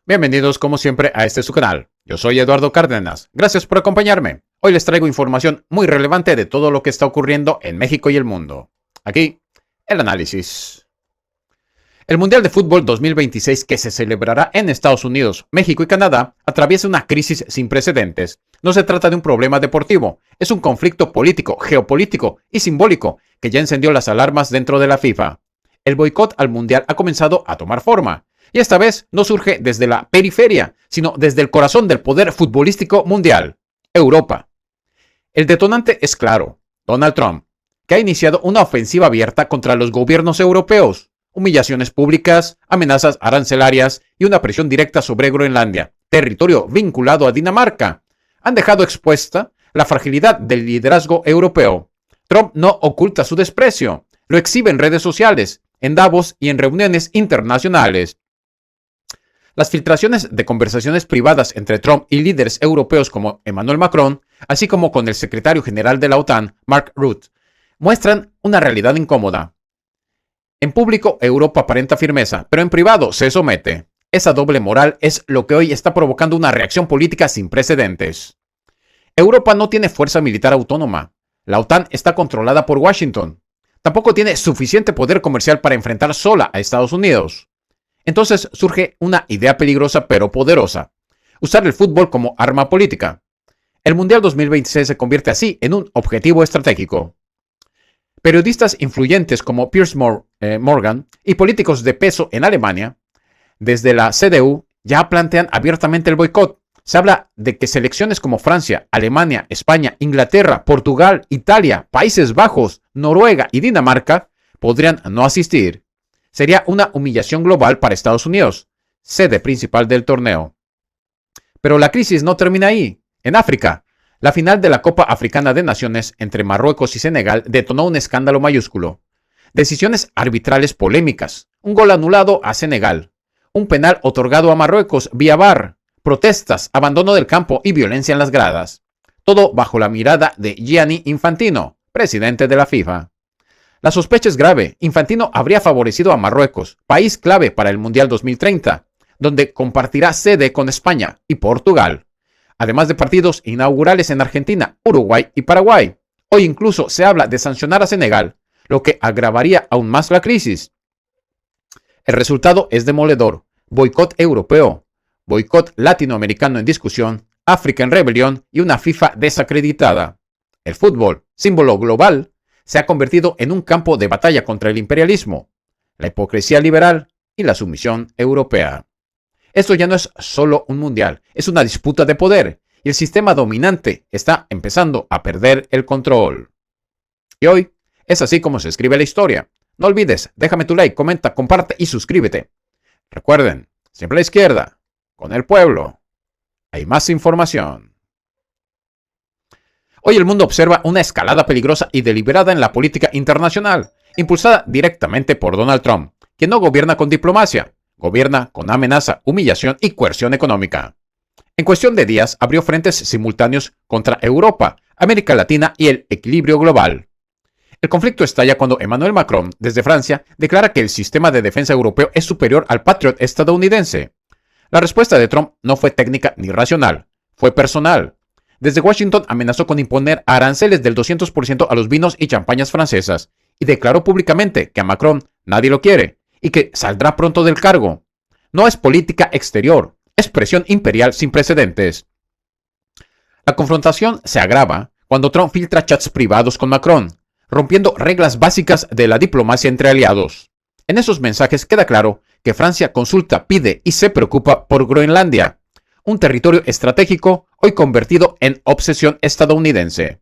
Bienvenidos como siempre a este su canal. Yo soy Eduardo Cárdenas. Gracias por acompañarme. Hoy les traigo información muy relevante de todo lo que está ocurriendo en México y el mundo. Aquí, el análisis. El Mundial de Fútbol 2026 que se celebrará en Estados Unidos, México y Canadá atraviesa una crisis sin precedentes. No se trata de un problema deportivo, es un conflicto político, geopolítico y simbólico que ya encendió las alarmas dentro de la FIFA. El boicot al Mundial ha comenzado a tomar forma. Y esta vez no surge desde la periferia, sino desde el corazón del poder futbolístico mundial, Europa. El detonante es claro, Donald Trump, que ha iniciado una ofensiva abierta contra los gobiernos europeos, humillaciones públicas, amenazas arancelarias y una presión directa sobre Groenlandia, territorio vinculado a Dinamarca, han dejado expuesta la fragilidad del liderazgo europeo. Trump no oculta su desprecio, lo exhibe en redes sociales, en Davos y en reuniones internacionales. Las filtraciones de conversaciones privadas entre Trump y líderes europeos como Emmanuel Macron, así como con el secretario general de la OTAN, Mark Rutte, muestran una realidad incómoda. En público, Europa aparenta firmeza, pero en privado se somete. Esa doble moral es lo que hoy está provocando una reacción política sin precedentes. Europa no tiene fuerza militar autónoma. La OTAN está controlada por Washington. Tampoco tiene suficiente poder comercial para enfrentar sola a Estados Unidos. Entonces surge una idea peligrosa pero poderosa: usar el fútbol como arma política. El Mundial 2026 se convierte así en un objetivo estratégico. Periodistas influyentes como Piers Morgan y políticos de peso en Alemania, desde la CDU, ya plantean abiertamente el boicot. Se habla de que selecciones como Francia, Alemania, España, Inglaterra, Portugal, Italia, Países Bajos, Noruega y Dinamarca podrían no asistir. Sería una humillación global para Estados Unidos, sede principal del torneo. Pero la crisis no termina ahí. En África, la final de la Copa Africana de Naciones entre Marruecos y Senegal detonó un escándalo mayúsculo. Decisiones arbitrales polémicas, un gol anulado a Senegal, un penal otorgado a Marruecos vía VAR, protestas, abandono del campo y violencia en las gradas. Todo bajo la mirada de Gianni Infantino, presidente de la FIFA. La sospecha es grave. Infantino habría favorecido a Marruecos, país clave para el Mundial 2030, donde compartirá sede con España y Portugal, además de partidos inaugurales en Argentina, Uruguay y Paraguay. Hoy incluso se habla de sancionar a Senegal, lo que agravaría aún más la crisis. El resultado es demoledor: boicot europeo, boicot latinoamericano en discusión, África en rebelión y una FIFA desacreditada. El fútbol, símbolo global, se ha convertido en un campo de batalla contra el imperialismo, la hipocresía liberal y la sumisión europea. Esto ya no es solo un mundial, es una disputa de poder, y el sistema dominante está empezando a perder el control. Y hoy es así como se escribe la historia. No olvides, déjame tu like, comenta, comparte y suscríbete. Recuerden, siempre a la izquierda, con el pueblo, hay más información. Hoy el mundo observa una escalada peligrosa y deliberada en la política internacional, impulsada directamente por Donald Trump, quien no gobierna con diplomacia, gobierna con amenaza, humillación y coerción económica. En cuestión de días abrió frentes simultáneos contra Europa, América Latina y el equilibrio global. El conflicto estalla cuando Emmanuel Macron, desde Francia, declara que el sistema de defensa europeo es superior al Patriot estadounidense. La respuesta de Trump no fue técnica ni racional, fue personal. Desde Washington amenazó con imponer aranceles del 200% a los vinos y champañas francesas y declaró públicamente que a Macron nadie lo quiere y que saldrá pronto del cargo. No es política exterior, es presión imperial sin precedentes. La confrontación se agrava cuando Trump filtra chats privados con Macron, rompiendo reglas básicas de la diplomacia entre aliados. En esos mensajes queda claro que Francia consulta, pide y se preocupa por Groenlandia, un territorio estratégico hoy convertido en obsesión estadounidense.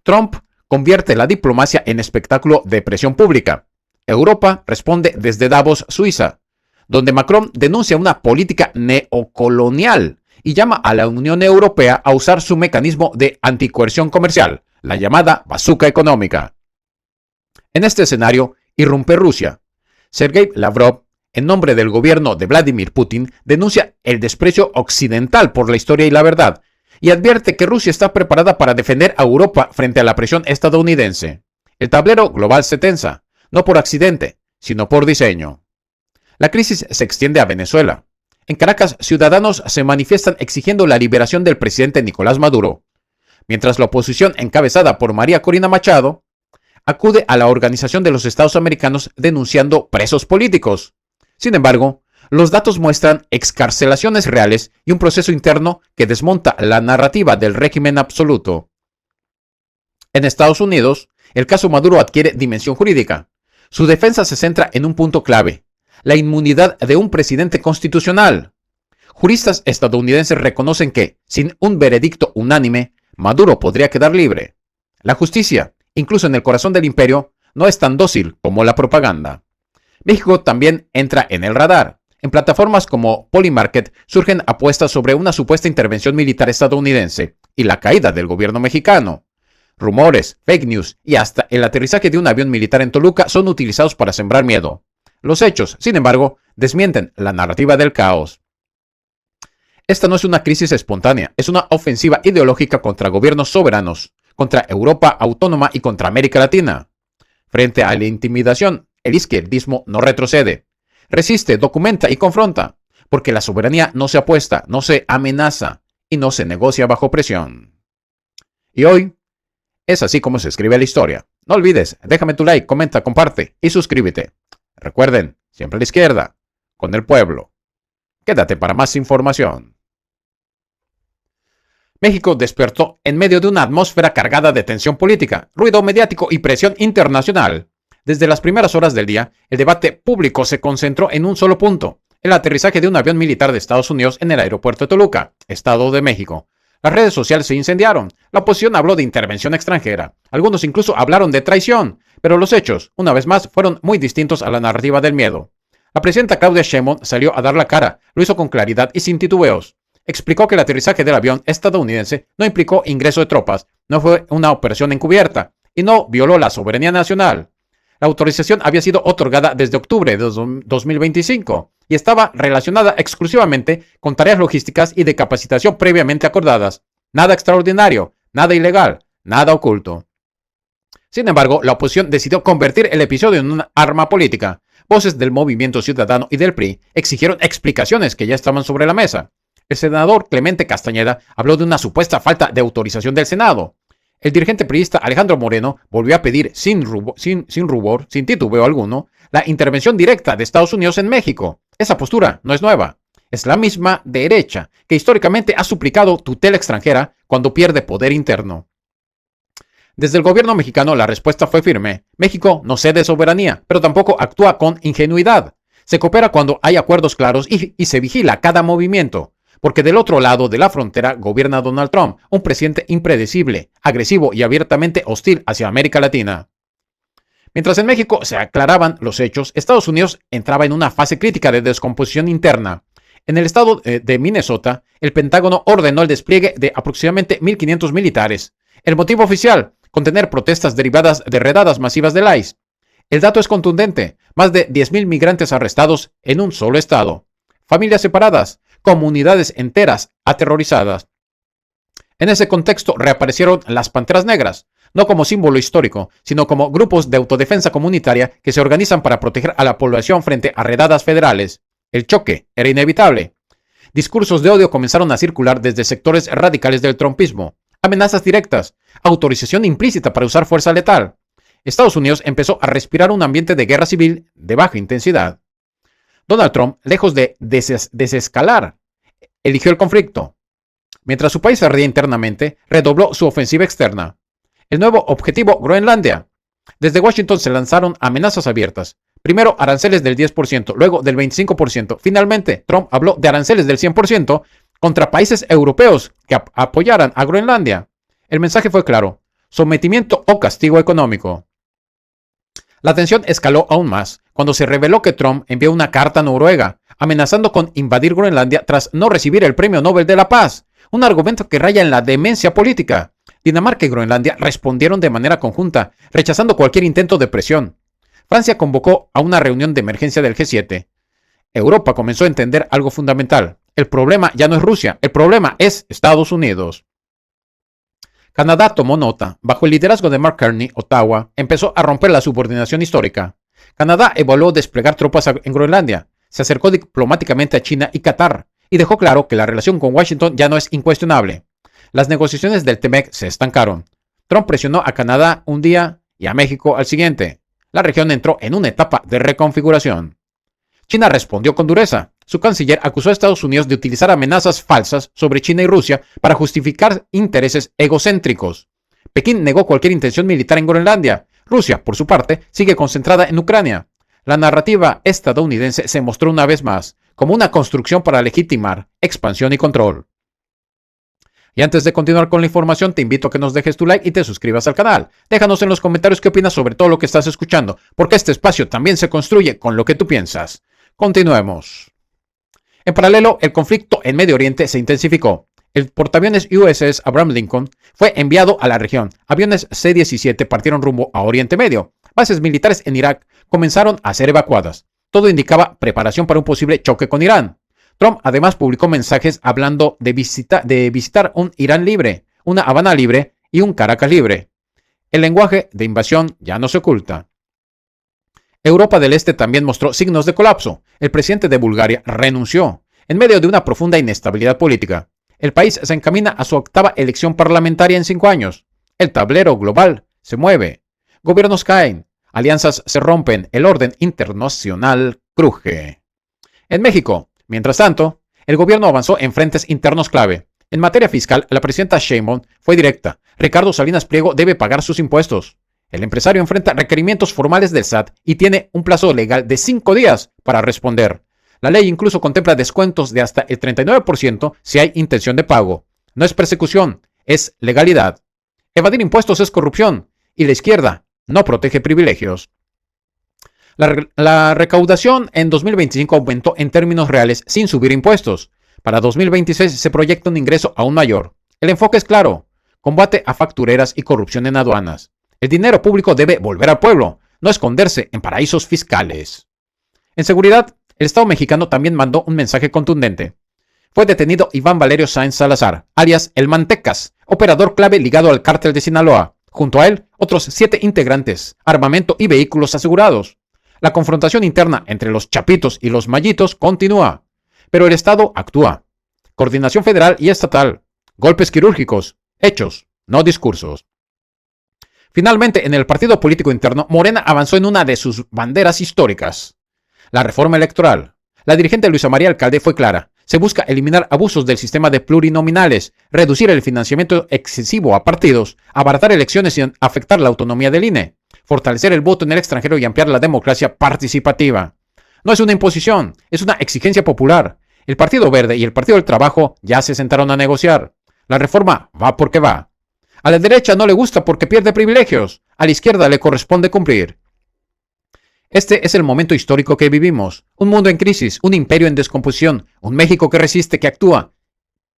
Trump convierte la diplomacia en espectáculo de presión pública. Europa responde desde Davos, Suiza, donde Macron denuncia una política neocolonial y llama a la Unión Europea a usar su mecanismo de anticoerción comercial, la llamada bazuca económica. En este escenario irrumpe Rusia. Sergei Lavrov, en nombre del gobierno de Vladimir Putin, denuncia el desprecio occidental por la historia y la verdad, y advierte que Rusia está preparada para defender a Europa frente a la presión estadounidense. El tablero global se tensa, no por accidente, sino por diseño. La crisis se extiende a Venezuela. En Caracas, ciudadanos se manifiestan exigiendo la liberación del presidente Nicolás Maduro, mientras la oposición, encabezada por María Corina Machado, acude a la Organización de los Estados Americanos denunciando presos políticos. Sin embargo, los datos muestran excarcelaciones reales y un proceso interno que desmonta la narrativa del régimen absoluto. En Estados Unidos, el caso Maduro adquiere dimensión jurídica. Su defensa se centra en un punto clave: la inmunidad de un presidente constitucional. Juristas estadounidenses reconocen que, sin un veredicto unánime, Maduro podría quedar libre. La justicia, incluso en el corazón del imperio, no es tan dócil como la propaganda. México también entra en el radar. En plataformas como Polymarket surgen apuestas sobre una supuesta intervención militar estadounidense y la caída del gobierno mexicano. Rumores, fake news y hasta el aterrizaje de un avión militar en Toluca son utilizados para sembrar miedo. Los hechos, sin embargo, desmienten la narrativa del caos. Esta no es una crisis espontánea, es una ofensiva ideológica contra gobiernos soberanos, contra Europa autónoma y contra América Latina. Frente a la intimidación, el izquierdismo no retrocede. Resiste, documenta y confronta, porque la soberanía no se apuesta, no se amenaza y no se negocia bajo presión. Y hoy es así como se escribe la historia. No olvides, déjame tu like, comenta, comparte y suscríbete. Recuerden, siempre a la izquierda, con el pueblo. Quédate para más información. México despertó en medio de una atmósfera cargada de tensión política, ruido mediático y presión internacional. Desde las primeras horas del día, el debate público se concentró en un solo punto: el aterrizaje de un avión militar de Estados Unidos en el aeropuerto de Toluca, Estado de México. Las redes sociales se incendiaron, la oposición habló de intervención extranjera, algunos incluso hablaron de traición, pero los hechos, una vez más, fueron muy distintos a la narrativa del miedo. La presidenta Claudia Sheinbaum salió a dar la cara, lo hizo con claridad y sin titubeos. Explicó que el aterrizaje del avión estadounidense no implicó ingreso de tropas, no fue una operación encubierta y no violó la soberanía nacional. La autorización había sido otorgada desde octubre de 2025 y estaba relacionada exclusivamente con tareas logísticas y de capacitación previamente acordadas. Nada extraordinario, nada ilegal, nada oculto. Sin embargo, la oposición decidió convertir el episodio en una arma política. Voces del Movimiento Ciudadano y del PRI exigieron explicaciones que ya estaban sobre la mesa. El senador Clemente Castañeda habló de una supuesta falta de autorización del Senado. El dirigente priista Alejandro Moreno volvió a pedir sin rubor, sin titubeo alguno, la intervención directa de Estados Unidos en México. Esa postura no es nueva. Es la misma derecha que históricamente ha suplicado tutela extranjera cuando pierde poder interno. Desde el gobierno mexicano la respuesta fue firme. México no cede soberanía, pero tampoco actúa con ingenuidad. Se coopera cuando hay acuerdos claros y se vigila cada movimiento. Porque del otro lado de la frontera gobierna Donald Trump, un presidente impredecible, agresivo y abiertamente hostil hacia América Latina. Mientras en México se aclaraban los hechos, Estados Unidos entraba en una fase crítica de descomposición interna. En el estado de Minnesota, el Pentágono ordenó el despliegue de aproximadamente 1.500 militares. El motivo oficial: contener protestas derivadas de redadas masivas del ICE. El dato es contundente: más de 10.000 migrantes arrestados en un solo estado. Familias separadas, comunidades enteras aterrorizadas. En ese contexto reaparecieron las Panteras Negras, no como símbolo histórico, sino como grupos de autodefensa comunitaria que se organizan para proteger a la población frente a redadas federales. El choque era inevitable. Discursos de odio comenzaron a circular desde sectores radicales del trumpismo. Amenazas directas, autorización implícita para usar fuerza letal. Estados Unidos empezó a respirar un ambiente de guerra civil de baja intensidad. Donald Trump, lejos de desescalar, eligió el conflicto. Mientras su país ardía internamente, redobló su ofensiva externa. El nuevo objetivo: Groenlandia. Desde Washington se lanzaron amenazas abiertas. Primero aranceles del 10%, luego del 25%. Finalmente, Trump habló de aranceles del 100% contra países europeos que apoyaran a Groenlandia. El mensaje fue claro: sometimiento o castigo económico. La tensión escaló aún más cuando se reveló que Trump envió una carta a Noruega amenazando con invadir Groenlandia tras no recibir el Premio Nobel de la Paz, un argumento que raya en la demencia política. Dinamarca y Groenlandia respondieron de manera conjunta, rechazando cualquier intento de presión. Francia convocó a una reunión de emergencia del G7. Europa comenzó a entender algo fundamental: el problema ya no es Rusia, el problema es Estados Unidos. Canadá tomó nota. Bajo el liderazgo de Mark Carney, Ottawa empezó a romper la subordinación histórica. Canadá evaluó desplegar tropas en Groenlandia. se acercó diplomáticamente a China y Qatar y dejó claro que la relación con Washington ya no es incuestionable. Las negociaciones del TEMEC se estancaron. Trump presionó a Canadá un día y a México al siguiente. La región entró en una etapa de reconfiguración. China respondió con dureza. Su canciller acusó a Estados Unidos de utilizar amenazas falsas sobre China y Rusia para justificar intereses egocéntricos. Pekín negó cualquier intención militar en Groenlandia. Rusia, por su parte, sigue concentrada en Ucrania. La narrativa estadounidense se mostró una vez más como una construcción para legitimar expansión y control. Y antes de continuar con la información, te invito a que nos dejes tu like y te suscribas al canal. Déjanos en los comentarios qué opinas sobre todo lo que estás escuchando, porque este espacio también se construye con lo que tú piensas. Continuemos. En paralelo, el conflicto en Medio Oriente se intensificó. El portaaviones USS Abraham Lincoln fue enviado a la región. Aviones C-17 partieron rumbo a Oriente Medio. Bases militares en Irak comenzaron a ser evacuadas. Todo indicaba preparación para un posible choque con Irán. Trump además publicó mensajes hablando de visitar un Irán libre, una Habana libre y un Caracas libre. El lenguaje de invasión ya no se oculta. Europa del Este también mostró signos de colapso. El presidente de Bulgaria renunció en medio de una profunda inestabilidad política. El país se encamina a su octava elección parlamentaria en 5 años. El tablero global se mueve. Gobiernos caen. Alianzas se rompen. El orden internacional cruje. En México, mientras tanto, el gobierno avanzó en frentes internos clave. En materia fiscal, la presidenta Sheinbaum fue directa. Ricardo Salinas Pliego debe pagar sus impuestos. El empresario enfrenta requerimientos formales del SAT y tiene un plazo legal de 5 días para responder. La ley incluso contempla descuentos de hasta el 39% si hay intención de pago. No es persecución, es legalidad. Evadir impuestos es corrupción y la izquierda no protege privilegios. La recaudación en 2025 aumentó en términos reales sin subir impuestos. Para 2026 se proyecta un ingreso aún mayor. El enfoque es claro: combate a factureras y corrupción en aduanas. El dinero público debe volver al pueblo, no esconderse en paraísos fiscales. En seguridad, el Estado mexicano también mandó un mensaje contundente. Fue detenido Iván Valerio Sáenz Salazar, alias El Mantecas, operador clave ligado al cártel de Sinaloa. Junto a él, otros 7 integrantes, armamento y vehículos asegurados. La confrontación interna entre los chapitos y los mallitos continúa, pero el Estado actúa. Coordinación federal y estatal. Golpes quirúrgicos. Hechos, no discursos. Finalmente, en el partido político interno, Morena avanzó en una de sus banderas históricas: la reforma electoral. La dirigente Luisa María Alcalde fue clara. Se busca eliminar abusos del sistema de plurinominales, reducir el financiamiento excesivo a partidos, abaratar elecciones sin afectar la autonomía del INE, fortalecer el voto en el extranjero y ampliar la democracia participativa. No es una imposición, es una exigencia popular. El Partido Verde y el Partido del Trabajo ya se sentaron a negociar. La reforma va porque va. A la derecha no le gusta porque pierde privilegios. A la izquierda le corresponde cumplir. Este es el momento histórico que vivimos. Un mundo en crisis, un imperio en descomposición, un México que resiste, que actúa,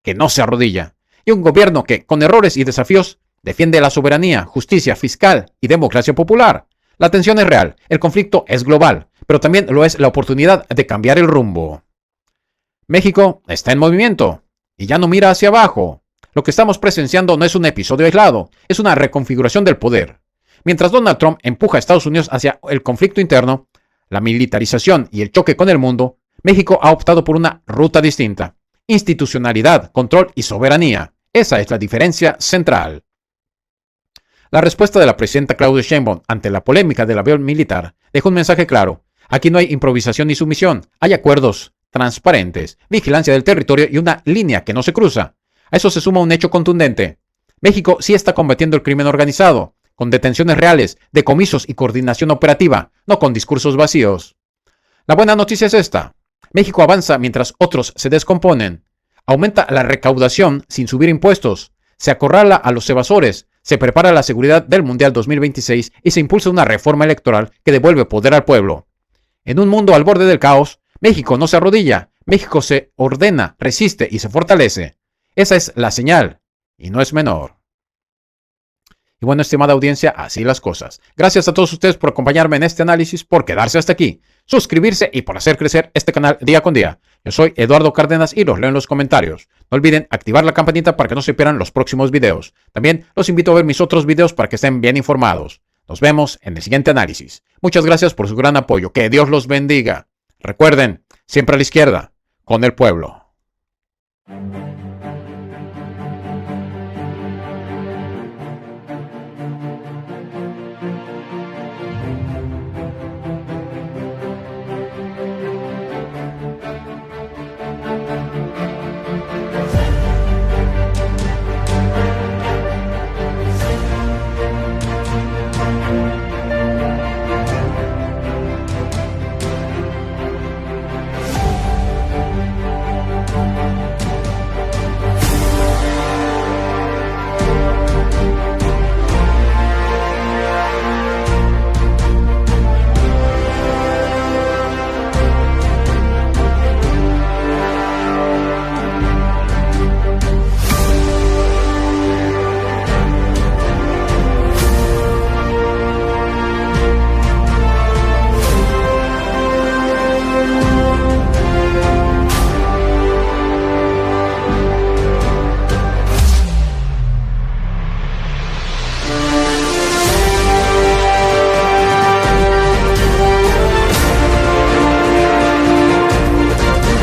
que no se arrodilla. Y un gobierno que, con errores y desafíos, defiende la soberanía, justicia fiscal y democracia popular. La tensión es real, el conflicto es global, pero también lo es la oportunidad de cambiar el rumbo. México está en movimiento y ya no mira hacia abajo. Lo que estamos presenciando no es un episodio aislado, es una reconfiguración del poder. Mientras Donald Trump empuja a Estados Unidos hacia el conflicto interno, la militarización y el choque con el mundo, México ha optado por una ruta distinta: institucionalidad, control y soberanía. Esa es la diferencia central. La respuesta de la presidenta Claudia Sheinbaum ante la polémica del avión militar dejó un mensaje claro: aquí no hay improvisación ni sumisión, hay acuerdos transparentes, vigilancia del territorio y una línea que no se cruza. A eso se suma un hecho contundente: México sí está combatiendo el crimen organizado, con detenciones reales, decomisos y coordinación operativa, no con discursos vacíos. La buena noticia es esta: México avanza mientras otros se descomponen. Aumenta la recaudación sin subir impuestos, se acorrala a los evasores, se prepara la seguridad del Mundial 2026 y se impulsa una reforma electoral que devuelve poder al pueblo. En un mundo al borde del caos, México no se arrodilla, México se ordena, resiste y se fortalece. Esa es la señal, y no es menor. Y bueno, estimada audiencia, así las cosas. Gracias a todos ustedes por acompañarme en este análisis, por quedarse hasta aquí, suscribirse y por hacer crecer este canal día con día. Yo soy Eduardo Cárdenas y los leo en los comentarios. No olviden activar la campanita para que no se pierdan los próximos videos. También los invito a ver mis otros videos para que estén bien informados. Nos vemos en el siguiente análisis. Muchas gracias por su gran apoyo. Que Dios los bendiga. Recuerden, siempre a la izquierda, con el pueblo.